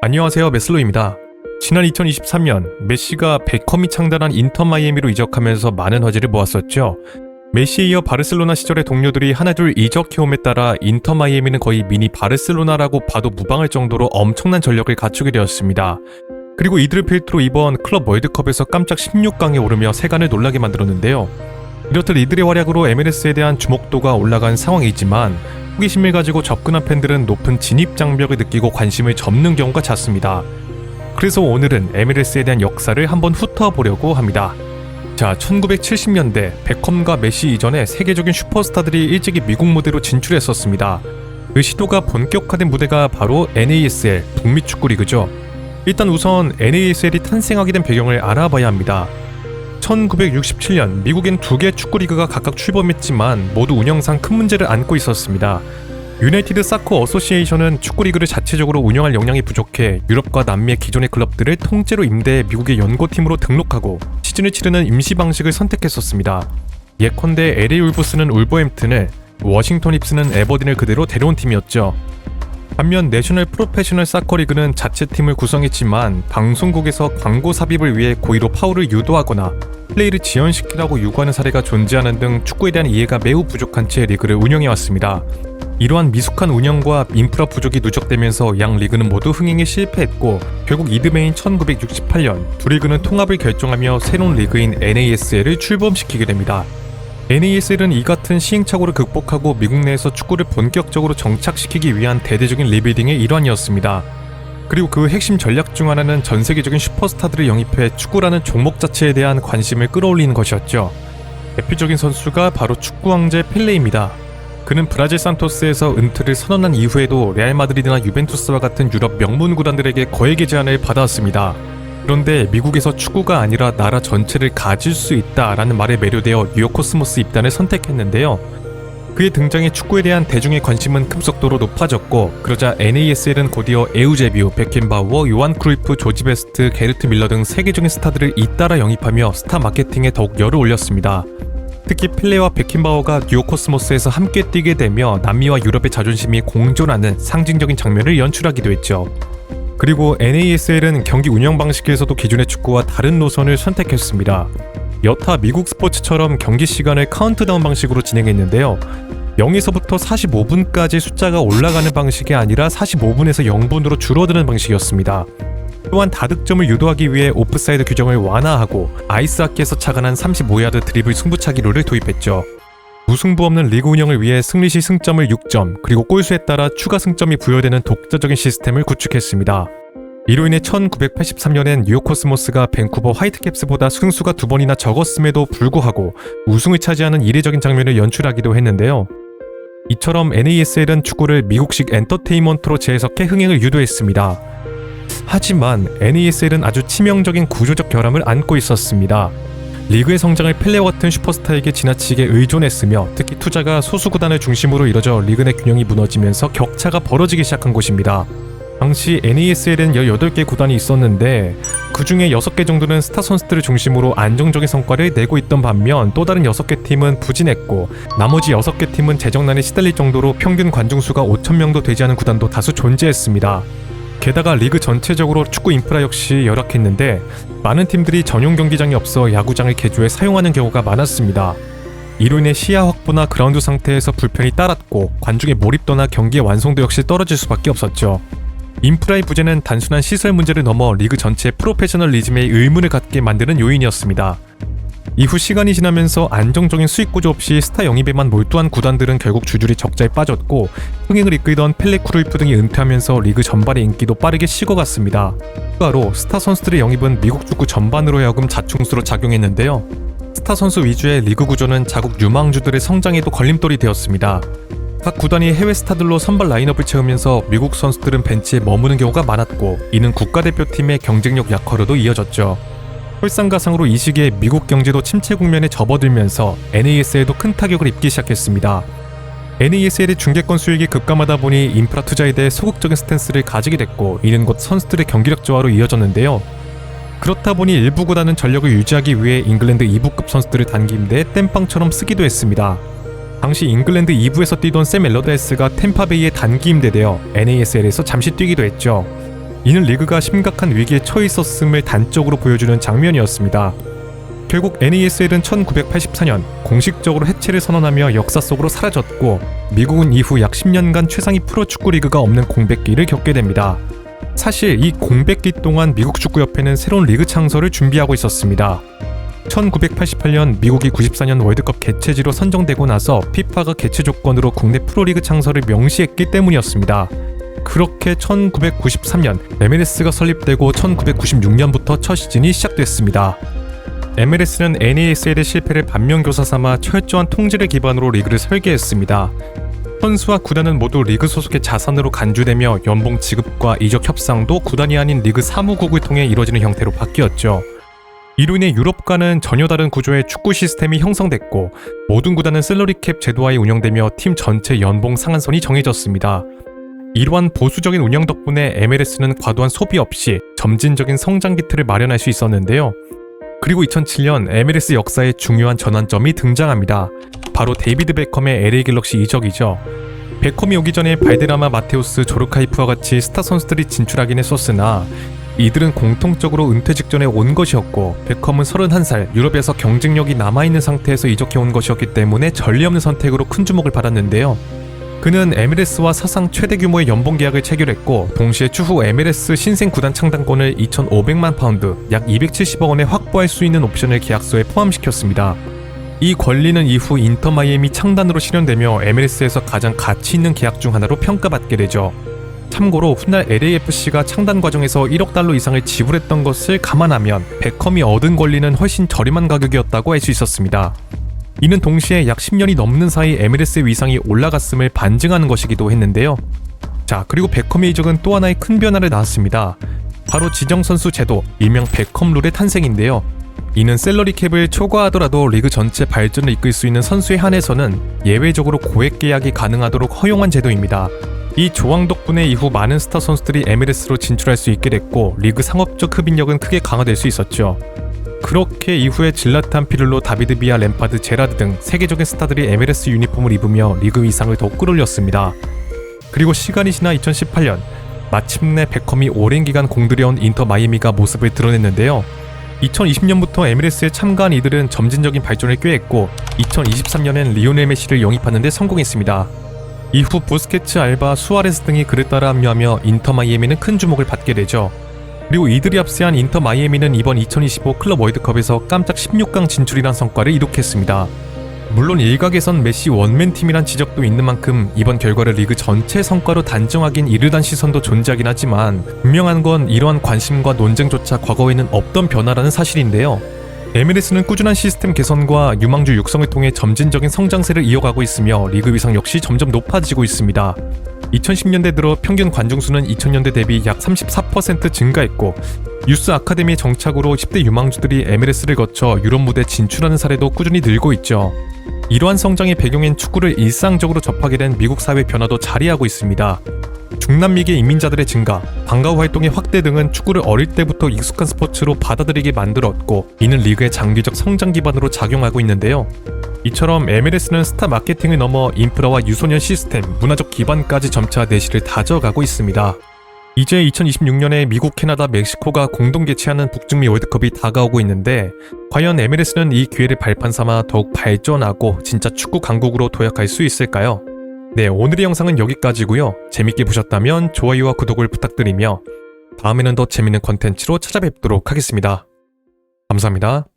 안녕하세요, 메슬로입니다. 지난 2023년 메시가 베컴이 창단한 인터 마이애미로 이적하면서 많은 화제를 모았었죠. 메시에 이어 바르셀로나 시절의 동료들이 하나둘 이적해옴에 따라 인터 마이애미는 거의 미니 바르셀로나라고 봐도 무방할 정도로 엄청난 전력을 갖추게 되었습니다. 그리고 이들을 필두로 이번 클럽 월드컵에서 깜짝 16강에 오르며 세간을 놀라게 만들었는데요. 이렇듯 이들의 활약으로 MLS에 대한 주목도가 올라간 상황이지만 호기심을 가지고 접근한 팬들은 높은 진입 장벽을 느끼고 관심을 접는 경우가 잦습니다. 그래서 오늘은 MLS에 대한 역사를 한번 훑어보려고 합니다. 자, 1970년대 베컴과 메시 이전에 세계적인 슈퍼스타들이 일찍이 미국 무대로 진출했었습니다. 그 시도가 본격화된 무대가 바로 NASL, 북미 축구 리그죠. 일단 우선 NASL이 탄생하게 된 배경을 알아봐야 합니다. 1967년 미국엔 2개 축구리그가 각각 출범했지만 모두 운영상 큰 문제를 안고 있었습니다. 유나이티드 사커 어소시에이션은 축구리그를 자체적으로 운영할 역량이 부족해 유럽과 남미의 기존의 클럽들을 통째로 임대해 미국의 연고팀으로 등록하고 시즌을 치르는 임시 방식을 선택했었습니다. 예컨대 LA 울브스는 울버햄튼을, 워싱턴 힙스는 에버딘을 그대로 데려온 팀이었죠. 반면 내셔널 프로페셔널 사커 리그는 자체 팀을 구성했지만 방송국에서 광고 삽입을 위해 고의로 파울을 유도하거나 플레이를 지연시키라고 요구하는 사례가 존재하는 등 축구에 대한 이해가 매우 부족한 채 리그를 운영해왔습니다. 이러한 미숙한 운영과 인프라 부족이 누적되면서 양 리그는 모두 흥행에 실패했고 결국 이듬해인 1968년 두 리그는 통합을 결정하며 새로운 리그인 NASL을 출범시키게 됩니다. NASL은 이 같은 시행착오를 극복하고 미국 내에서 축구를 본격적으로 정착시키기 위한 대대적인 리빌딩의 일환이었습니다. 그리고 그 핵심 전략 중 하나는 전 세계적인 슈퍼스타들을 영입해 축구라는 종목 자체에 대한 관심을 끌어올리는 것이었죠. 대표적인 선수가 바로 축구 황제 펠레입니다. 그는 브라질 산토스에서 은퇴를 선언한 이후에도 레알 마드리드나 유벤투스와 같은 유럽 명문 구단들에게 거액의 제안을 받아왔습니다. 그런데 미국에서 축구가 아니라 나라 전체를 가질 수 있다라는 말에 매료되어 뉴욕 코스모스 입단을 선택했는데요. 그의 등장에 축구에 대한 대중의 관심은 급속도로 높아졌고 그러자 NASL은 곧이어 에우제비오, 베켄바우어, 요한 크루이프, 조지 베스트, 게르트 밀러 등 세계적인 스타들을 잇따라 영입하며 스타 마케팅에 더욱 열을 올렸습니다. 특히 펠레와 베켄바우어가 뉴욕 코스모스에서 함께 뛰게 되며 남미와 유럽의 자존심이 공존하는 상징적인 장면을 연출하기도 했죠. 그리고 NASL은 경기 운영 방식에서도 기존의 축구와 다른 노선을 선택했습니다. 여타 미국 스포츠처럼 경기 시간을 카운트다운 방식으로 진행했는데요. 0에서부터 45분까지 숫자가 올라가는 방식이 아니라 45분에서 0분으로 줄어드는 방식이었습니다. 또한 다득점을 유도하기 위해 오프사이드 규정을 완화하고 아이스하키에서 착안한 35야드 드리블 승부차기 룰을 도입했죠. 무승부 없는 리그 운영을 위해 승리 시 승점을 6점, 그리고 골수에 따라 추가 승점이 부여되는 독자적인 시스템을 구축했습니다. 이로 인해 1983년엔 뉴욕 코스모스가 밴쿠버 화이트캡스보다 승수가 2번이나 적었음에도 불구하고 우승을 차지하는 이례적인 장면을 연출하기도 했는데요. 이처럼 NASL은 축구를 미국식 엔터테인먼트로 재해석해 흥행을 유도했습니다. 하지만 NASL은 아주 치명적인 구조적 결함을 안고 있었습니다. 리그의 성장을 펠레와 같은 슈퍼스타에게 지나치게 의존했으며 특히 투자가 소수 구단을 중심으로 이뤄져 리그 내 균형이 무너지면서 격차가 벌어지기 시작한 곳입니다. 당시 NASL엔 18개 구단이 있었는데 그 중에 6개 정도는 스타 선수들을 중심으로 안정적인 성과를 내고 있던 반면 또 다른 6개 팀은 부진했고 나머지 6개 팀은 재정난에 시달릴 정도로 평균 관중수가 5,000명도 되지 않은 구단도 다수 존재했습니다. 게다가 리그 전체적으로 축구 인프라 역시 열악했는데 많은 팀들이 전용 경기장이 없어 야구장을 개조해 사용하는 경우가 많았습니다. 이로 인해 시야 확보나 그라운드 상태에서 불편이 따랐고 관중의 몰입도나 경기의 완성도 역시 떨어질 수밖에 없었죠. 인프라의 부재는 단순한 시설 문제를 넘어 리그 전체의 프로페셔널리즘에 의문을 갖게 만드는 요인이었습니다. 이후 시간이 지나면서 안정적인 수익 구조 없이 스타 영입에만 몰두한 구단들은 결국 줄줄이 적자에 빠졌고 흥행을 이끌던 펠레, 크루이프 등이 은퇴하면서 리그 전반의 인기도 빠르게 식어갔습니다. 추가로 스타 선수들의 영입은 미국 축구 전반으로 하여금 자충수로 작용했는데요. 스타 선수 위주의 리그 구조는 자국 유망주들의 성장에도 걸림돌이 되었습니다. 각 구단이 해외 스타들로 선발 라인업을 채우면서 미국 선수들은 벤치에 머무는 경우가 많았고 이는 국가대표팀의 경쟁력 약화로도 이어졌죠. 설상가상으로 이 시기에 미국 경제도 침체 국면에 접어들면서 NASL도 큰 타격을 입기 시작했습니다. NASL의 중계권 수익이 급감하다 보니 인프라 투자에 대해 소극적인 스탠스를 가지게 됐고 이는 곧 선수들의 경기력 저하로 이어졌는데요. 그렇다 보니 일부 구단은 전력을 유지하기 위해 잉글랜드 2부급 선수들을 단기 임대에 땜빵처럼 쓰기도 했습니다. 당시 잉글랜드 2부에서 뛰던 샘 엘러데스가 템파베이에 단기 임대되어 NASL에서 잠시 뛰기도 했죠. 이는 리그가 심각한 위기에 처해 있었음을 단적으로 보여주는 장면이었습니다. 결국 NASL은 1984년 공식적으로 해체를 선언하며 역사 속으로 사라졌고, 미국은 이후 약 10년간 최상위 프로축구 리그가 없는 공백기를 겪게 됩니다. 사실 이 공백기 동안 미국 축구협회는 새로운 리그 창설을 준비하고 있었습니다. 1988년 미국이 94년 월드컵 개최지로 선정되고 나서 피파가 개최 조건으로 국내 프로리그 창설을 명시했기 때문이었습니다. 그렇게 1993년 MLS가 설립되고 1996년부터 첫 시즌이 시작됐습니다. MLS는 NASL의 실패를 반면교사 삼아 철저한 통제를 기반으로 리그를 설계했습니다. 선수와 구단은 모두 리그 소속의 자산으로 간주되며 연봉 지급과 이적 협상도 구단이 아닌 리그 사무국을 통해 이루어지는 형태로 바뀌었죠. 이로 인해 유럽과는 전혀 다른 구조의 축구 시스템이 형성됐고, 모든 구단은 셀러리캡 제도하에 운영되며 팀 전체 연봉 상한선이 정해졌습니다. 이러한 보수적인 운영 덕분에 MLS는 과도한 소비 없이 점진적인 성장 기틀을 마련할 수 있었는데요. 그리고 2007년 MLS 역사의 중요한 전환점이 등장합니다. 바로 데이비드 베컴의 LA 갤럭시 이적이죠. 베컴이 오기 전에 발데라마, 마테우스, 조르카이프와 같이 스타 선수들이 진출하긴 했었으나 이들은 공통적으로 은퇴 직전에 온 것이었고, 베컴은 31살, 유럽에서 경쟁력이 남아있는 상태에서 이적해온 것이었기 때문에 전례 없는 선택으로 큰 주목을 받았는데요. 그는 MLS와 사상 최대 규모의 연봉 계약을 체결했고, 동시에 추후 MLS 신생 구단 창단권을 2,500만 파운드, 약 270억 원에 확보할 수 있는 옵션을 계약서에 포함시켰습니다. 이 권리는 이후 인터 마이애미 창단으로 실현되며 MLS에서 가장 가치 있는 계약 중 하나로 평가받게 되죠. 참고로 훗날 LAFC가 창단 과정에서 1억 달러 이상을 지불했던 것을 감안하면 베컴이 얻은 권리는 훨씬 저렴한 가격이었다고 할 수 있었습니다. 이는 동시에 약 10년이 넘는 사이 MLS의 위상이 올라갔음을 반증하는 것이기도 했는데요. 자, 그리고 베컴의 이적은 또 하나의 큰 변화를 낳았습니다. 바로 지정선수 제도, 일명 베컴 룰의 탄생인데요. 이는 셀러리 캡을 초과하더라도 리그 전체 발전을 이끌 수 있는 선수에 한해서는 예외적으로 고액 계약이 가능하도록 허용한 제도입니다. 이 조항 덕분에 이후 많은 스타 선수들이 MLS로 진출할 수 있게 됐고, 리그 상업적 흡인력은 크게 강화될 수 있었죠. 그렇게 이후에 질라탄, 피를로, 다비드 비아, 램파드, 제라드 등 세계적인 스타들이 MLS 유니폼을 입으며 리그 위상을 더욱 끌어올렸습니다. 그리고 시간이 지나 2018년, 마침내 베컴이 오랜 기간 공들여온 인터 마이애미가 모습을 드러냈는데요. 2020년부터 MLS에 참가한 이들은 점진적인 발전을 꾀했고, 2023년엔 리오넬 메시를 영입하는 데 성공했습니다. 이후 부스케츠, 알바, 수아레스 등이 그를 따라 합류하며 인터 마이애미는 큰 주목을 받게 되죠. 그리고 이들이 합세한 인터 마이애미는 이번 2025 클럽 월드컵에서 깜짝 16강 진출이란 성과를 이룩했습니다. 물론 일각에선 메시 원맨팀이란 지적도 있는 만큼 이번 결과를 리그 전체 성과로 단정하긴 이르단 시선도 존재하긴 하지만, 분명한 건 이러한 관심과 논쟁조차 과거에는 없던 변화라는 사실인데요. MLS는 꾸준한 시스템 개선과 유망주 육성을 통해 점진적인 성장세를 이어가고 있으며 리그 위상 역시 점점 높아지고 있습니다. 2010년대 들어 평균 관중수는 2000년대 대비 약 34% 증가했고, 유스 아카데미의 정착으로 10대 유망주들이 MLS를 거쳐 유럽 무대에 진출하는 사례도 꾸준히 늘고 있죠. 이러한 성장의 배경엔 축구를 일상적으로 접하게 된 미국 사회 변화도 자리하고 있습니다. 중남미계 이민자들의 증가, 방과후 활동의 확대 등은 축구를 어릴 때부터 익숙한 스포츠로 받아들이게 만들었고, 이는 리그의 장기적 성장 기반으로 작용하고 있는데요. 이처럼 MLS는 스타 마케팅을 넘어 인프라와 유소년 시스템, 문화적 기반까지 점차 내실을 다져가고 있습니다. 이제 2026년에 미국, 캐나다, 멕시코가 공동 개최하는 북중미 월드컵이 다가오고 있는데, 과연 MLS는 이 기회를 발판 삼아 더욱 발전하고 진짜 축구 강국으로 도약할 수 있을까요? 네, 오늘의 영상은 여기까지고요. 재밌게 보셨다면 좋아요와 구독을 부탁드리며 다음에는 더 재밌는 컨텐츠로 찾아뵙도록 하겠습니다. 감사합니다.